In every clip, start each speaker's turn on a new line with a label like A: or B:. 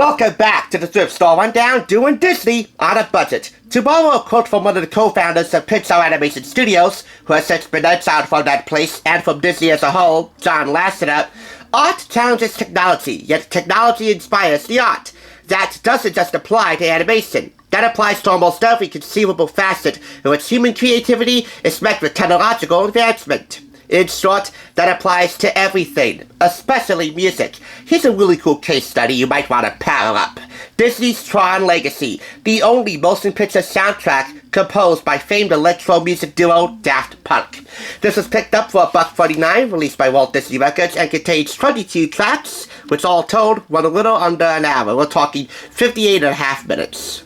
A: Welcome back to the Thrift Store Rundown, doing Disney on a budget. To borrow a quote from one of the co-founders of Pixar Animation Studios, who has since been exiled from that place and from Disney as a whole, John Lasseter, art challenges technology, yet technology inspires the art. That doesn't just apply to animation. That applies to almost every conceivable facet in which human creativity is met with technological advancement. In short, that applies to everything, especially music. Here's a really cool case study you might want to power up. Disney's Tron Legacy, the only motion picture soundtrack composed by famed electro music duo Daft Punk. This was picked up for $1.49, released by Walt Disney Records, and contains 22 tracks, which all told run a little under an hour. We're talking 58.5 minutes.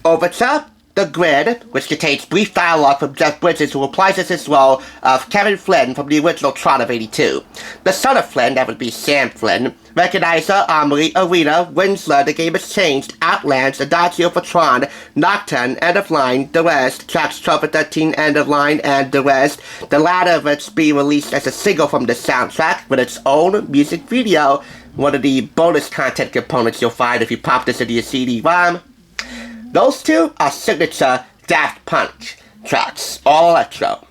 A: Overture, The Grid, which contains brief dialogue from Jeff Bridges, who reprises his role of Kevin Flynn from the original Tron of '82. The son of Flynn, that would be Sam Flynn, Recognizer, Armory, Arena, Winsler, The Game Has Changed, Outlands, Adagio for Tron, Nocturne, End of Line, The Rest, tracks 12 and 13, End of Line, and The Rest, the latter of which being released as a single from the soundtrack with its own music video, one of the bonus content components you'll find if you pop this into your CD-ROM. Those two are signature Daft Punk tracks, all electro.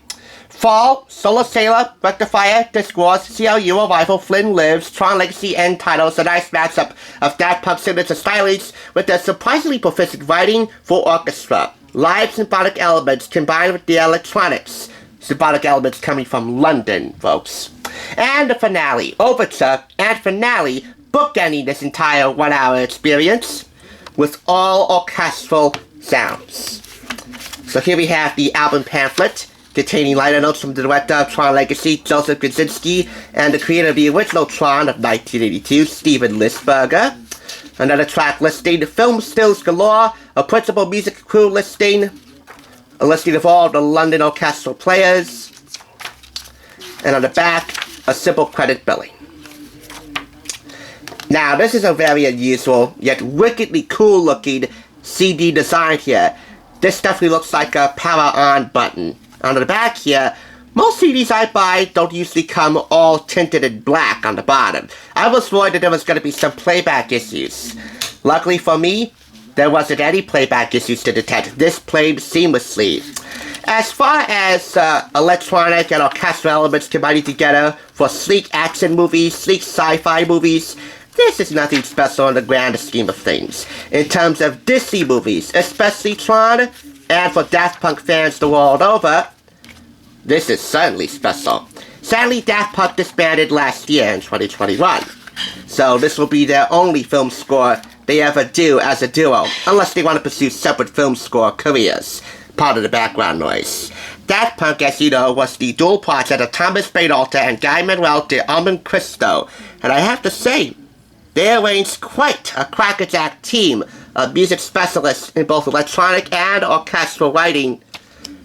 A: Fall, Solar Sailor, Rectifier, Disc Wars, CLU, Arrival, Flynn Lives, Tron Legacy, End Titles, a nice matchup of Daft Punk's signature stylings with their surprisingly proficient writing for orchestra. Live symphonic elements combined with the electronics. Symphonic elements coming from London, folks. And the finale, Overture and Finale, bookending this entire 1-hour experience with all orchestral sounds. So here we have the album pamphlet, containing liner notes from the director of Tron Legacy, Joseph Kosinski, and the creator of the original Tron of 1982, Steven Lisberger. Another track listing, film stills galore, a principal music crew listing, a listing of all of the London orchestral players, and on the back, a simple credit billing. Now, this is a very unusual, yet wickedly cool-looking CD design here. This definitely looks like a power-on button. On the back here, most CDs I buy don't usually come all tinted in black on the bottom. I was worried that there was going to be some playback issues. Luckily for me, there wasn't any playback issues to detect. This played seamlessly. As far as electronic and orchestral elements combining together for sleek action movies, sleek sci-fi movies, this is nothing special in the grand scheme of things. In terms of Disney movies, especially Tron, and for Daft Punk fans the world over, this is certainly special. Sadly, Daft Punk disbanded last year in 2021. So this will be their only film score they ever do as a duo, unless they want to pursue separate film score careers. Part of the background noise. Daft Punk, as you know, was the dual project of Thomas Bainalter and Guy Manuel de Cristo, and I have to say, they arranged quite a crackerjack team of music specialists in both electronic and orchestral writing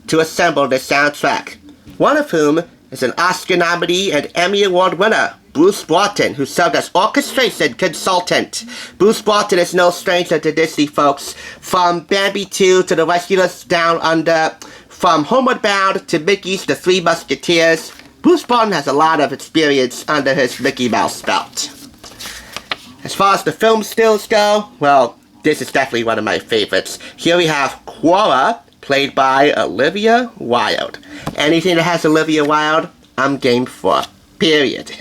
A: to assemble this soundtrack. One of whom is an Oscar nominee and Emmy Award winner, Bruce Broughton, who served as orchestration consultant. Bruce Broughton is no stranger to Disney, folks. From Bambi 2 to The Rescuers Down Under, from Homeward Bound to Mickey's The Three Musketeers, Bruce Broughton has a lot of experience under his Mickey Mouse belt. As far as the film stills go, well, this is definitely one of my favorites. Here we have Quora, played by Olivia Wilde. Anything that has Olivia Wilde, I'm game for. Period.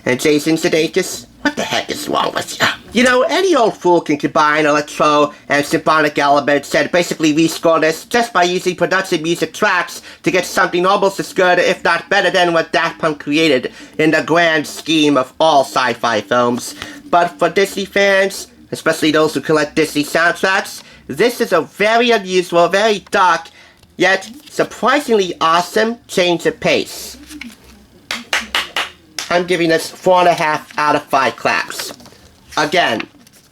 A: And Jason Sudeikis, what the heck is wrong with you? You know, any old fool can combine electro and symphonic elements and basically rescore this just by using production music tracks to get something almost as good, if not better, than what Daft Punk created in the grand scheme of all sci-fi films. But for Disney fans, especially those who collect Disney soundtracks, this is a very unusual, very dark, yet surprisingly awesome change of pace. I'm giving this 4.5 out of 5 claps. Again,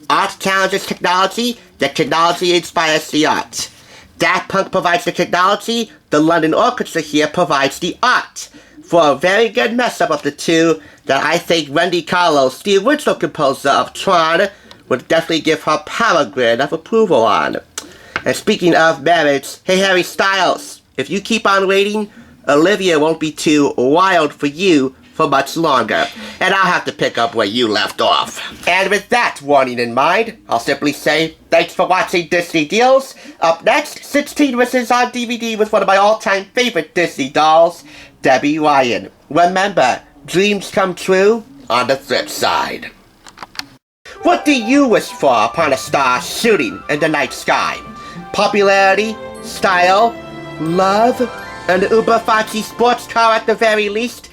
A: art challenges technology, the technology inspires the art. Daft Punk provides the technology, the London Orchestra here provides the art. For a very good mess-up of the two that I think Wendy Carlos, the original composer of Tron, would definitely give her power grid of approval on. And speaking of marriage, hey Harry Styles, if you keep on waiting, Olivia won't be too wild for you for much longer, and I'll have to pick up where you left off. And with that warning in mind, I'll simply say thanks for watching Disney Deals. Up next, 16 Wishes on DVD with one of my all-time favorite Disney dolls, Debbie Ryan. Remember, dreams come true on the flip side. What do you wish for upon a star shooting in the night sky? Popularity, style, love, an uber fancy sports car at the very least,